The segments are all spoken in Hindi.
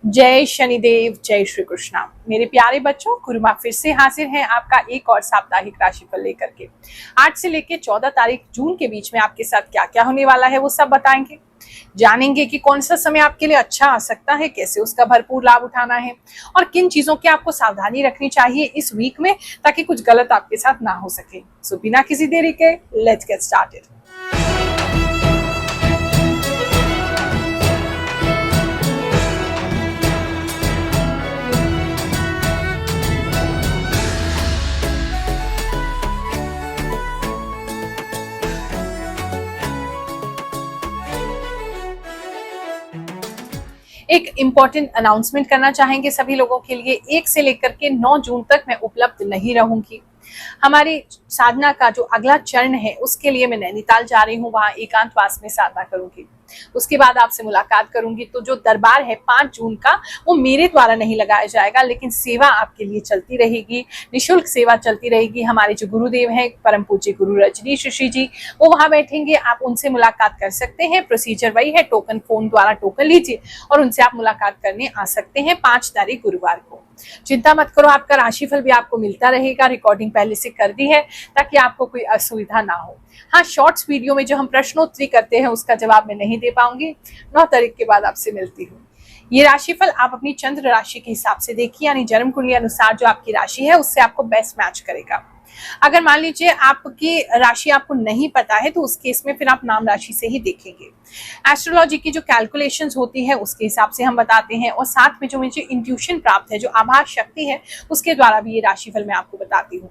जय शनिदेव, जय श्री कृष्णा। मेरे प्यारे बच्चों, गुरुमा फिर से हाजिर हैं आपका एक और साप्ताहिक राशिफल लेकर के। 8 से लेकर 14 तारीख जून के बीच में आपके साथ क्या क्या होने वाला है वो सब बताएंगे। जानेंगे कि कौन सा समय आपके लिए अच्छा आ सकता है, कैसे उसका भरपूर लाभ उठाना है और किन चीजों की आपको सावधानी रखनी चाहिए इस वीक में, ताकि कुछ गलत आपके साथ ना हो सके। सो बिना किसी देरी के लेट्स गेट स्टार्टेड। एक इम्पॉर्टेंट अनाउंसमेंट करना चाहेंगे सभी लोगों के लिए। 1 से लेकर के 9 जून तक मैं उपलब्ध नहीं रहूंगी। हमारी साधना का जो अगला चरण है उसके लिए मैं नैनीताल जा रही हूँ, वहां एकांतवास में साधना करूंगी। उसके बाद आपसे मुलाकात करूंगी। तो जो दरबार है 5 जून का, वो मेरे द्वारा नहीं लगाया जाएगा, लेकिन सेवा आपके लिए चलती रहेगी, निःशुल्क सेवा चलती रहेगी। हमारे जो गुरुदेव हैं परम पूज्य गुरु रजनीश ऋषि जी, वो वहां बैठेंगे, आप उनसे मुलाकात कर सकते हैं। प्रोसीजर वही है, टोकन फोन द्वारा टोकन लीजिए और उनसे आप मुलाकात करने आ सकते हैं 5 तारीख गुरुवार को। चिंता मत करो, आपका राशिफल भी आपको मिलता रहेगा। रिकॉर्डिंग पहले से कर दी है ताकि आपको कोई असुविधा ना हो। हाँ, शॉर्ट्स वीडियो में जो हम प्रश्नोत्तरी करते हैं उसका जवाब मैं नहीं दे पाऊंगी। 9 तारीख के बाद आपसे मिलती हूँ। ये राशिफल आप अपनी चंद्र राशि के हिसाब से देखिए, यानी जन्म कुंडली अनुसार जो आपकी राशि है उससे आपको बेस्ट मैच करेगा। अगर मान लीजिए आपकी राशि आपको नहीं पता है तो उस केस में फिर आप नाम राशि से ही देखेंगे। एस्ट्रोलॉजी की जो कैलकुलेशंस होती है उसके हिसाब से हम बताते हैं, और साथ में जो मुझे इंट्यूशन प्राप्त है, जो आभास शक्ति है, उसके द्वारा भी ये राशिफल मैं आपको बताती हूँ।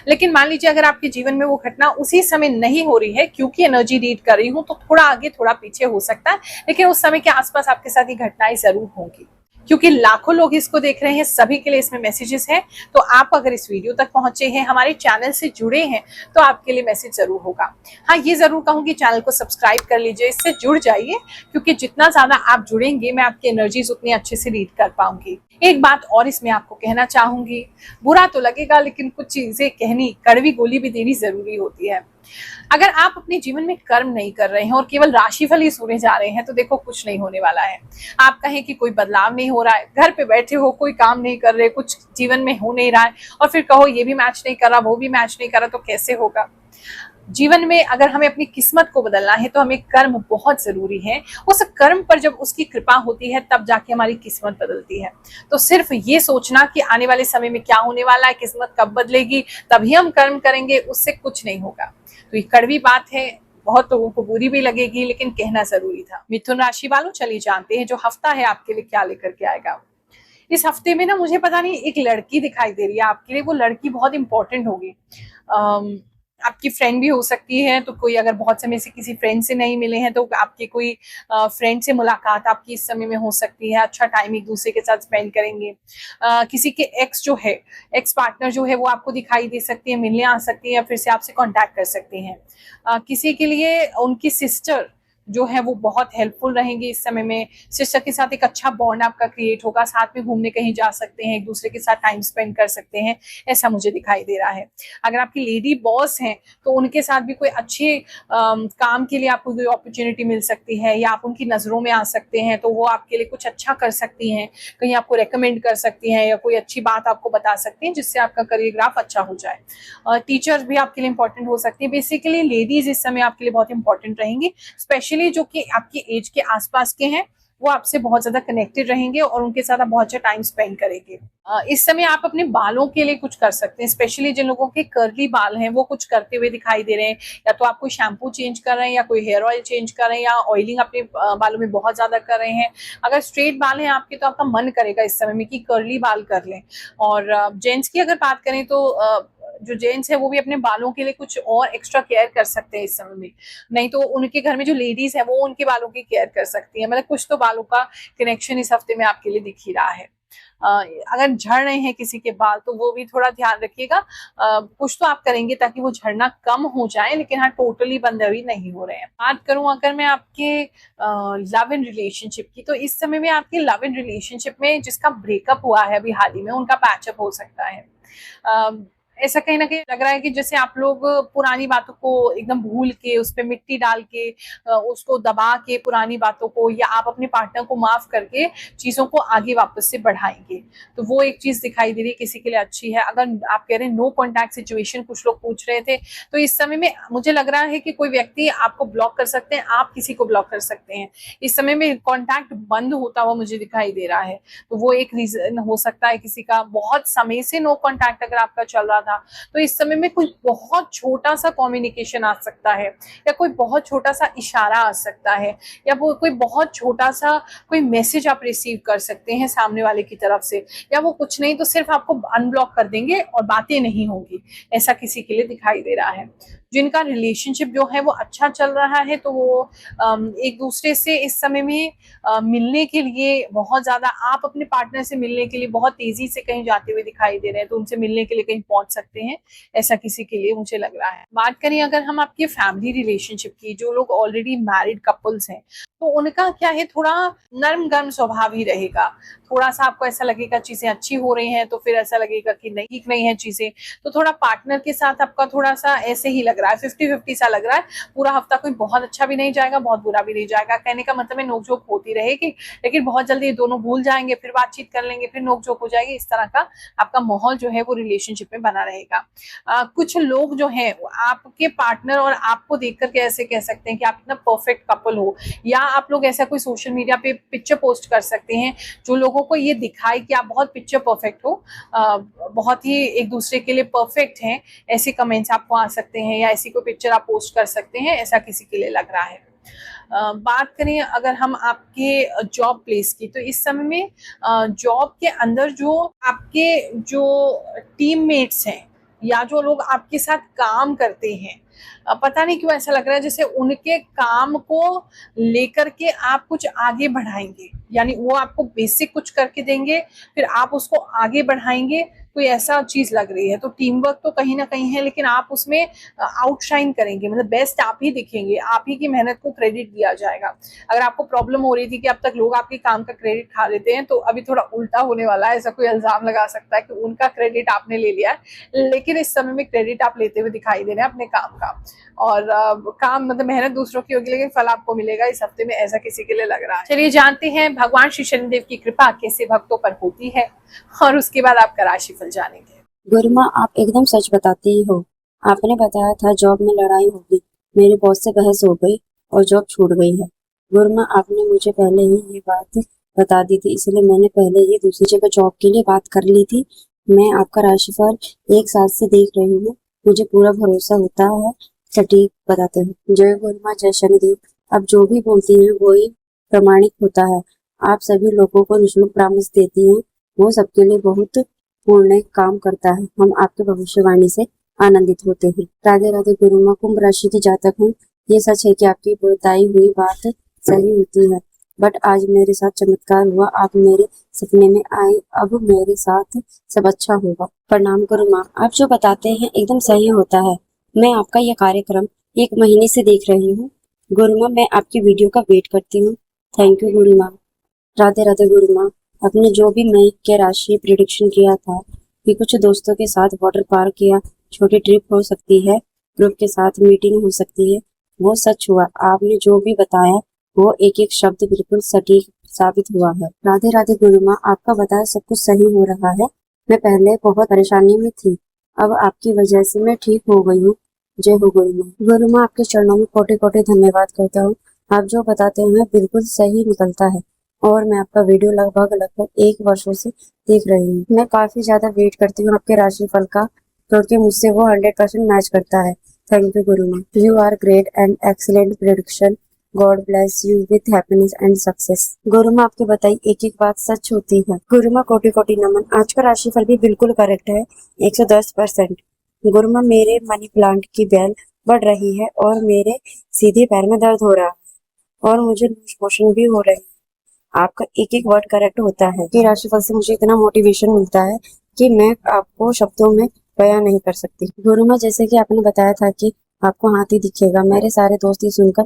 लेकिन मान लीजिए अगर आपके जीवन में वो घटना उसी समय नहीं हो रही है, क्योंकि एनर्जी रीड कर रही हूँ, तो थोड़ा आगे थोड़ा पीछे हो सकता है, लेकिन उस समय के आसपास आपके साथ ये घटनाएं जरूर होंगी। क्योंकि लाखों लोग इसको देख रहे हैं, सभी के लिए इसमें मैसेजेस हैं। तो आप अगर इस वीडियो तक पहुंचे हैं, हमारे चैनल से जुड़े हैं, तो आपके लिए मैसेज जरूर होगा। हाँ, ये जरूर कहूंगी, चैनल को सब्सक्राइब कर लीजिए, इससे जुड़ जाइए, क्योंकि जितना ज्यादा आप जुड़ेंगे मैं आपकी एनर्जीज उतनी अच्छे से रीड कर पाऊंगी। एक बात और इसमें आपको कहना चाहूंगी, बुरा तो लगेगा लेकिन कुछ चीजें कहनी, कड़वी गोली भी देनी जरूरी होती है। अगर आप अपने जीवन में कर्म नहीं कर रहे हैं और केवल राशिफल ही सुने जा रहे हैं, तो देखो कुछ नहीं होने वाला है। आप कहें कि कोई बदलाव नहीं हो रहा है, घर पे बैठे हो, कोई काम नहीं कर रहे, कुछ जीवन में हो नहीं रहा है, और फिर कहो ये भी मैच नहीं कर रहा, वो भी मैच नहीं कर रहा, तो कैसे होगा। जीवन में अगर हमें अपनी किस्मत को बदलना है तो हमें कर्म बहुत जरूरी है। उस कर्म पर जब उसकी कृपा होती है तब जाके हमारी किस्मत बदलती है। तो सिर्फ ये सोचना कि आने वाले समय में क्या होने वाला है, किस्मत कब बदलेगी, तभी हम कर्म करेंगे, उससे कुछ नहीं होगा। तो ये कड़वी बात है, बहुत लोगों को बुरी भी लगेगी, लेकिन कहना जरूरी था। मिथुन राशि वालों, चलिए जानते हैं जो हफ्ता है आपके लिए क्या लेकर के आएगा। इस हफ्ते में ना मुझे पता नहीं, एक लड़की दिखाई दे रही है आपके लिए। वो लड़की बहुत इंपॉर्टेंट होगी। आपकी फ्रेंड भी हो सकती है, तो कोई अगर बहुत समय से किसी फ्रेंड से नहीं मिले हैं तो आपके कोई फ्रेंड से मुलाकात आपकी इस समय में हो सकती है। अच्छा टाइम एक दूसरे के साथ स्पेंड करेंगे। किसी के एक्स जो है, एक्स पार्टनर जो है, वो आपको दिखाई दे सकती है, मिलने आ सकती है या फिर से आपसे कांटेक्ट कर सकती हैं। किसी के लिए उनकी सिस्टर जो है वो बहुत हेल्पफुल रहेंगी इस समय में। सिस्टर के साथ एक अच्छा बॉन्ड आपका क्रिएट होगा, साथ में घूमने कहीं जा सकते हैं, एक दूसरे के साथ टाइम स्पेंड कर सकते हैं, ऐसा मुझे दिखाई दे रहा है। अगर आपकी लेडी बॉस हैं तो उनके साथ भी कोई अच्छे काम के लिए आपको कोई अपॉर्चुनिटी मिल सकती है, या आप उनकी नजरों में आ सकते हैं, तो वो आपके लिए कुछ अच्छा कर सकती हैं, कहीं आपको रेकमेंड कर सकती हैं, या कोई अच्छी बात आपको बता सकती हैं जिससे आपका करियर ग्राफ अच्छा हो जाए। टीचर्स भी आपके लिए इंपॉर्टेंट हो सकती है। बेसिकली लेडीज इस समय आपके लिए बहुत इंपॉर्टेंट रहेंगी, स्पेशली जो कि आपकी एज के आसपास के हैं, वो आपसे बहुत ज्यादा कनेक्टेड रहेंगे और उनके साथ आप बहुत अच्छा टाइम स्पेंड करेंगे। इस समय आप अपने बालों के लिए कुछ कर सकते हैं, स्पेशली जिन लोगों के कर्ली बाल हैं वो कुछ करते हुए दिखाई दे रहे हैं। या तो आप कोई शैम्पू चेंज कर रहे हैं, या कोई हेयर ऑयल चेंज कर रहे हैं, या ऑयलिंग अपने बालों में बहुत ज्यादा कर रहे हैं। अगर स्ट्रेट बाल हैं आपके तो आपका मन करेगा इस समय में कि कर्ली बाल कर लें। और जेंट्स की अगर बात करें तो जो जेंट्स है वो भी अपने बालों के लिए कुछ और एक्स्ट्रा केयर कर सकते हैं इस समय में। नहीं तो उनके घर में जो लेडीज है वो उनके बालों की केयर कर सकती है। मतलब कुछ तो बालों का कनेक्शन इस हफ्ते में आपके लिए दिख ही रहा है। अगर झड़ रहे हैं किसी के बाल तो वो भी थोड़ा ध्यान रखिएगा। कुछ तो आप करेंगे ताकि वो झड़ना कम हो जाए, लेकिन हाँ टोटली बंद अभी नहीं हो रहे हैं। बात करूं अगर मैं आपके लव इन रिलेशनशिप की, तो इस समय में आपके लव इन रिलेशनशिप में जिसका ब्रेकअप हुआ है अभी हाल ही में, उनका पैचअप हो सकता है। ऐसा कहीं ना कहीं लग रहा है कि जैसे आप लोग पुरानी बातों को एकदम भूल के उस पर मिट्टी डाल के उसको दबा के पुरानी बातों को, या आप अपने पार्टनर को माफ करके चीजों को आगे वापस से बढ़ाएंगे। तो वो एक चीज दिखाई दे रही है किसी के लिए अच्छी है। अगर आप कह रहे हैं नो कॉन्टैक्ट सिचुएशन, कुछ लोग पूछ रहे थे, तो इस समय में मुझे लग रहा है कि कोई व्यक्ति आपको ब्लॉक कर सकते हैं, आप किसी को ब्लॉक कर सकते हैं। इस समय में कॉन्टैक्ट बंद होता हुआ मुझे दिखाई दे रहा है, तो वो एक रीजन हो सकता है किसी का। बहुत समय से नो कॉन्टैक्ट अगर आपका चल रहा था, तो इस समय में कोई बहुत छोटा सा कम्युनिकेशन आ सकता है, या कोई बहुत छोटा सा इशारा आ सकता है, या वो कोई बहुत छोटा सा कोई मैसेज आप रिसीव कर सकते हैं सामने वाले की तरफ से, या वो कुछ नहीं तो सिर्फ आपको अनब्लॉक कर देंगे और बातें नहीं होंगी। ऐसा किसी के लिए दिखाई दे रहा है। जिनका रिलेशनशिप जो है वो अच्छा चल रहा है, तो वो एक दूसरे से इस समय में मिलने के लिए बहुत ज्यादा, आप अपने पार्टनर से मिलने के लिए बहुत तेजी से कहीं जाते हुए दिखाई दे रहे हैं, तो उनसे मिलने के लिए कहीं पहुंच सकते हैं। ऐसा किसी के लिए मुझे लग रहा है। बात करें अगर हम आपके फैमिली रिलेशनशिप की, जो लोग ऑलरेडी मैरिड कपल्स हैं, तो उनका क्या है, थोड़ा नर्म गर्म स्वभाव ही रहेगा। थोड़ा सा आपको ऐसा लगेगा चीजें अच्छी हो रही हैं, तो फिर ऐसा लगेगा कि नहीं, ठीक नहीं है चीजें, तो थोड़ा पार्टनर के साथ आपका थोड़ा सा ऐसे ही लग रहा है, 50-50 सा लग रहा है। पूरा हफ्ता कोई बहुत अच्छा भी नहीं जाएगा, बहुत बुरा भी नहीं जाएगा। कहने का मतलब है नोकझोंक होती रहेगी, लेकिन बहुत जल्दी ये दोनों भूल जाएंगे, फिर बातचीत कर लेंगे, फिर नोकझोंक हो जाएगी। इस तरह का आपका माहौल जो है वो रिलेशनशिप में बना रहेगा। कुछ लोग जो है आपके पार्टनर और आपको देख करके ऐसे कह सकते हैं कि आप इतना परफेक्ट कपल हो, या आप लोग ऐसा कोई सोशल मीडिया पे पिक्चर पोस्ट कर सकते हैं जो लोगों को ये दिखाए कि आप बहुत पिक्चर परफेक्ट हो, बहुत ही एक दूसरे के लिए परफेक्ट हैं। ऐसे कमेंट्स आपको आ सकते हैं, या ऐसी कोई पिक्चर आप पोस्ट कर सकते हैं, ऐसा किसी के लिए लग रहा है। बात करें अगर हम आपके जॉब प्लेस की, तो इस समय में जॉब के अंदर जो आपके जो टीममेट्स हैं, या जो लोग आपके साथ काम करते हैं, पता नहीं क्यों ऐसा लग रहा है जैसे उनके काम को लेकर के आप कुछ आगे बढ़ाएंगे, यानी वो आपको बेसिक कुछ करके देंगे, फिर आप उसको आगे बढ़ाएंगे, कोई ऐसा चीज लग रही है। तो टीम वर्क तो कहीं ना कहीं है, लेकिन आप उसमें आउटशाइन करेंगे, मतलब बेस्ट आप ही दिखेंगे, आप ही की मेहनत को क्रेडिट दिया जाएगा। अगर आपको प्रॉब्लम हो रही थी कि अब तक लोग आपके काम का क्रेडिट खा लेते हैं, तो अभी थोड़ा उल्टा होने वाला है। ऐसा कोई इल्जाम लगा सकता है कि उनका क्रेडिट आपने ले लिया है, लेकिन इस समय में क्रेडिट आप लेते हुए दिखाई दे रहे हैं अपने काम का। और काम मतलब मेहनत दूसरों की होगी, लेकिन फल आपको मिलेगा इस हफ्ते में, ऐसा किसी के लिए लग रहा है। चलिए जानते हैं भगवान श्री शनिदेव की कृपा कैसे भक्तों पर होती है, और उसके बाद आपका राशिफल जानेंगे। गुरुमा, आप एकदम सच बताती ही हो। आपने बताया था जॉब में लड़ाई होगी, मेरे बॉस से बहस हो गई और जॉब छूट गई है। गुरुमा, आपने मुझे पहले ही ये बात बता दी थी, इसलिए मैंने पहले ही दूसरी जगह जॉब के लिए बात कर ली थी। मैं आपका राशिफल एक साल से देख रही हूँ, मुझे पूरा भरोसा होता है सटीक बताते हो। जय गुरुमा, जय शनिदेव। अब जो भी बोलती हैं वही प्रमाणिक होता है। आप सभी लोगों को निःशुल्क परामर्श देती हैं, वो सबके लिए बहुत पूर्ण काम करता है। हम आपके भविष्यवाणी से आनंदित होते हैं। राधे राधे गुरुमा, कुंभ राशि की जातक हूँ। ये सच है कि आपकी बताई हुई बात सही होती है, बट आज मेरे साथ चमत्कार हुआ। आप मेरे सपने में आए, अब मेरे साथ सब अच्छा होगा। प्रणाम गुरुमा, आप जो बताते हैं एकदम सही होता है। मैं आपका यह कार्यक्रम 1 महीने से देख रही हूँ। गुरुमा, मैं आपकी वीडियो का वेट करती हूँ। Thank you Guruma. राधे राधे गुरुमा, आपने जो भी मई के राशि प्रिडिक्शन किया था कि कुछ दोस्तों के साथ वाटर पार्क या छोटी ट्रिप हो सकती है, ग्रुप के साथ मीटिंग हो सकती है, वो सच हुआ। आपने जो भी बताया वो एक एक शब्द बिल्कुल सटीक साबित हुआ है। राधे राधे गुरुमा, आपका बताया सब कुछ सही हो रहा है। मैं पहले बहुत परेशानी में थी, अब आपकी वजह से मैं ठीक हो गई हूँ। जय हो गुरुमा। गुरुमा, आपके चरणों में कोटि कोटि धन्यवाद करता हूँ। आप जो बताते हैं बिल्कुल सही निकलता है, और मैं आपका वीडियो लगभग 1 वर्षों से देख रही हूँ। मैं काफी ज्यादा वेट करती हूँ आपके राशिफल का, क्योंकि मुझसे वो 100% मैच करता है। Thank you Guruma. You are great and excellent prediction. God bless you with happiness and success. Guruma, आपके बताई एक एक बात सच होती है। गुरुमा, कोटि कोटि नमन। आज का राशिफल भी बिल्कुल करेक्ट है, 110%। गुरुमा, मेरे मनी प्लांट की बेल बढ़ रही है और मेरे सीधे पैर में दर्द हो रहा है, और मुझे लूज मोशन भी हो रहे हैं। आपका एक एक वर्ड करेक्ट होता है कि राशिफल से मुझे इतना मोटिवेशन मिलता है कि मैं आपको शब्दों में बयां नहीं कर सकती। गुरुमा, जैसे कि आपने बताया था कि आपको हाथी दिखेगा, मेरे सारे दोस्त ये सुनकर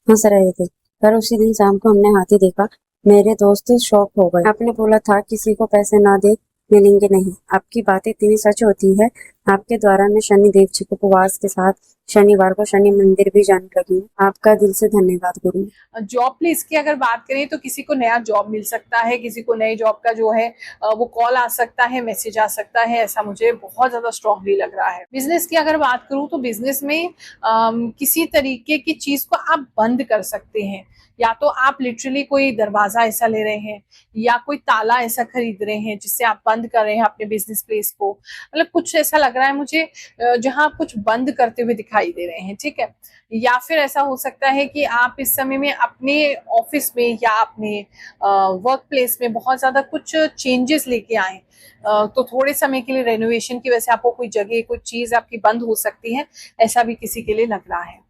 हंस रहे थे, पर उसी दिन शाम को हमने हाथी देखा। मेरे दोस्त शॉक हो गए। आपने बोला था किसी को पैसे ना दे, मिलेंगे नहीं। आपकी बातें इतनी सच होती है, आपके द्वारा मैं शनिदेव जी के उपवास के साथ शनिवार को शनि मंदिर भी जाने लगी हूँ। आपका दिल से धन्यवाद गुरु। जॉब प्लेस की अगर बात करें तो किसी को नया जॉब मिल सकता है, किसी को नई जॉब का जो है वो कॉल आ सकता है, मैसेज आ सकता है, ऐसा मुझे बहुत ज्यादा स्ट्रांगली लग रहा है। बिजनेस की अगर बात करूं तो बिजनेस में किसी तरीके की चीज को आप बंद कर सकते हैं, या तो आप लिटरली कोई दरवाजा ऐसा ले रहे हैं या कोई ताला ऐसा खरीद रहे हैं जिससे आप बंद कर रहे हैं अपने बिजनेस प्लेस को। मतलब कुछ ऐसा लग रहा है मुझे जहां आप कुछ बंद करते हुए दिखाई दे रहे हैं, ठीक है। या फिर ऐसा हो सकता है कि आप इस समय में अपने ऑफिस में या अपने वर्क प्लेस में बहुत ज्यादा कुछ चेंजेस लेके आए, तो थोड़े समय के लिए रेनोवेशन की वजह से आपको कोई जगह कोई चीज आपकी बंद हो सकती है, ऐसा भी किसी के लिए लग रहा है।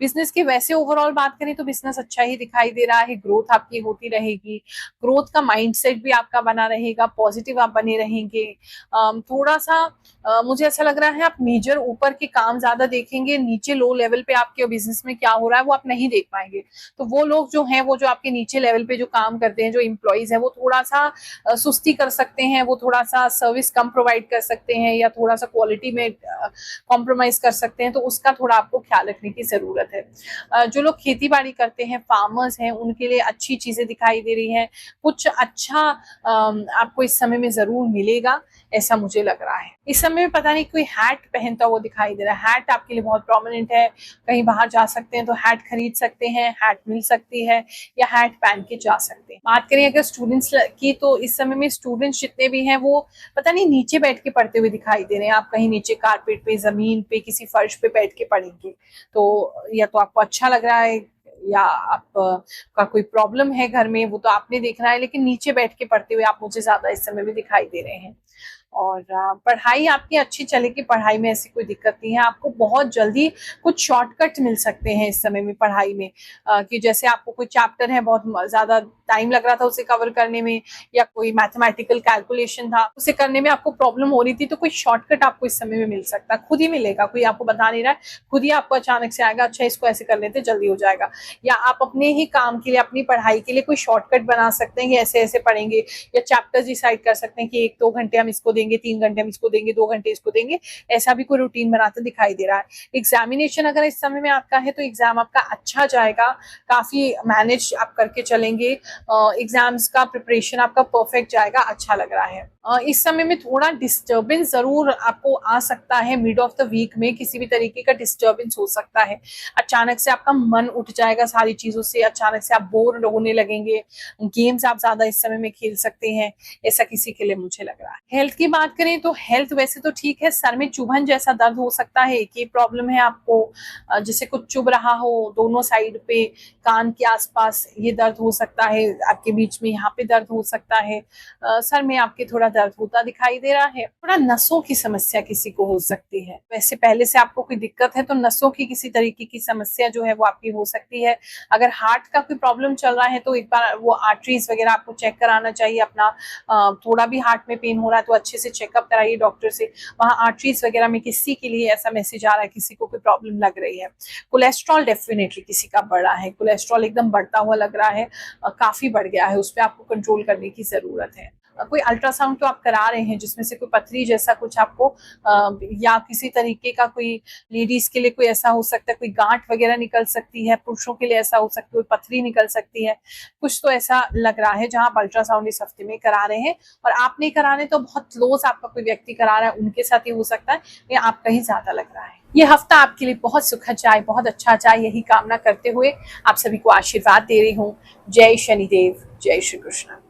बिजनेस की वैसे ओवरऑल बात करें तो बिजनेस अच्छा ही दिखाई दे रहा है, ग्रोथ आपकी होती रहेगी, ग्रोथ का माइंडसेट भी आपका बना रहेगा, पॉजिटिव आप बने रहेंगे। थोड़ा सा मुझे ऐसा लग रहा है आप मेजर ऊपर के काम ज्यादा देखेंगे, नीचे लो लेवल पे आपके बिजनेस में क्या हो रहा है वो आप नहीं देख पाएंगे। तो वो लोग जो हैं, वो जो आपके नीचे लेवल पे जो काम करते हैं, जो इम्प्लॉइज है, वो थोड़ा सा सुस्ती कर सकते हैं, वो थोड़ा सा सर्विस कम प्रोवाइड कर सकते हैं या थोड़ा सा क्वालिटी में कॉम्प्रोमाइज कर सकते हैं, तो उसका थोड़ा आपको ख्याल रखने की जरूरत है। जो लोग खेती बाड़ी करते हैं, फार्मर्स हैं, उनके लिए अच्छी चीजें दिखाई दे रही हैं, कुछ अच्छा आपको इस समय में जरूर मिलेगा, ऐसा मुझे लग रहा है। इस समय में पता नहीं कोई हैट पहनता हुआ दिखाई दे रहा है, हैट आपके लिए बहुत प्रोमिनेंट है, कहीं बाहर जा सकते हैं तो हैट खरीद सकते हैं, हैट मिल सकती है या हैट पहन के जा सकते हैं। बात करें अगर स्टूडेंट्स की, तो इस समय में स्टूडेंट्स जितने भी हैं वो पता नहीं नीचे बैठ के पढ़ते हुए दिखाई दे रहे हैं। आप कहीं नीचे कारपेट पे, जमीन पे, किसी फर्श पे बैठ के पढ़ेंगे, तो या तो आपको अच्छा लग रहा है या आप का कोई प्रॉब्लम है घर में, वो तो आपने देखना है, लेकिन नीचे बैठ के पढ़ते हुए आप मुझे ज्यादा इस समय में दिखाई दे रहे हैं। और पढ़ाई आपकी अच्छी चलेगी, पढ़ाई में ऐसी कोई दिक्कत नहीं है। आपको बहुत जल्दी कुछ शॉर्टकट मिल सकते हैं इस समय में पढ़ाई में, कि जैसे आपको कोई चैप्टर है, बहुत ज्यादा टाइम लग रहा था उसे कवर करने में, या कोई मैथमेटिकल कैलकुलेशन था उसे करने में आपको प्रॉब्लम हो रही थी, तो कोई शॉर्टकट आपको इस समय में मिल सकता है, खुद ही मिलेगा, कोई आपको बता नहीं रहा है, खुद ही आपको अचानक से आएगा, अच्छा इसको ऐसे कर लेते जल्दी हो जाएगा। या आप अपने ही काम के लिए, अपनी पढ़ाई के लिए कोई शॉर्टकट बना सकते हैं कि ऐसे ऐसे पढ़ेंगे, या चैप्टर्स डिसाइड कर सकते हैं कि 1-2 घंटे हम इसको देंगे, 3 घंटे हम इसको देंगे, 2 घंटे इसको देंगे, ऐसा भी कोई रूटीन बनाते दिखाई दे रहा है। एग्जामिनेशन अगर इस समय में आपका है तो एग्जाम आपका अच्छा जाएगा, काफी मैनेज आप करके चलेंगे, एग्जाम्स का प्रिपरेशन आपका परफेक्ट जाएगा, अच्छा लग रहा है। इस समय में थोड़ा डिस्टर्बेंस जरूर आपको आ सकता है, मिड ऑफ द वीक में किसी भी तरीके का डिस्टर्बेंस हो सकता है, अचानक से आपका मन उठ जाएगा सारी चीजों से, अचानक से आप बोर होने लगेंगे, गेम्स आप ज्यादा इस समय में खेल सकते हैं, ऐसा किसी के लिए मुझे लग रहा है। हेल्थ की बात करें तो हेल्थ वैसे तो ठीक है, सर में चुभन जैसा दर्द हो सकता है, एक ही प्रॉब्लम है आपको, जैसे कुछ चुभ रहा हो दोनों साइड पे, कान के आसपास ये दर्द हो सकता है, आपके बीच में यहाँ पे दर्द हो सकता है, सर में आपके थोड़ा दर्द होता दिखाई दे रहा है, थोड़ा नसों की समस्या किसी को हो सकती है। वैसे पहले से आपको कोई दिक्कत है तो नसों की किसी तरीके की समस्या जो है वो आपकी हो सकती है। अगर हार्ट का कोई प्रॉब्लम चल रहा है तो एक बार वो आर्टरीज वगैरह आपको चेक कराना चाहिए अपना, थोड़ा भी हार्ट में पेन हो रहा है तो अच्छे से चेकअप कराइए डॉक्टर से, वहाँ आर्टरीज वगैरह में किसी के लिए ऐसा मैसेज आ रहा है, किसी को कोई प्रॉब्लम लग रही है। कोलेस्ट्रॉल डेफिनेटली किसी का बढ़ा है, कोलेस्ट्रॉल एकदम बढ़ता हुआ लग रहा है, काफी बढ़ गया है, उस पर आपको कंट्रोल करने की जरूरत है। कोई अल्ट्रासाउंड तो आप करा रहे हैं जिसमें से कोई पथरी जैसा कुछ आपको, या किसी तरीके का कोई, लेडीज के लिए कोई ऐसा हो सकता है, कोई गांठ वगैरह निकल सकती है, पुरुषों के लिए ऐसा हो सकता है कोई पथरी निकल सकती है, कुछ तो ऐसा लग रहा है जहां आप अल्ट्रासाउंड इस हफ्ते में करा रहे हैं। और आप नहीं करा रहे तो बहुत क्लोज आपका कोई व्यक्ति करा रहा है, उनके साथ ही हो सकता है, या आपका ही ज्यादा लग रहा है। ये हफ्ता आपके लिए बहुत सुखद जाए, बहुत अच्छा जाए, यही कामना करते हुए आप सभी को आशीर्वाद दे रही हूँ। जय शनिदेव, जय श्री कृष्ण।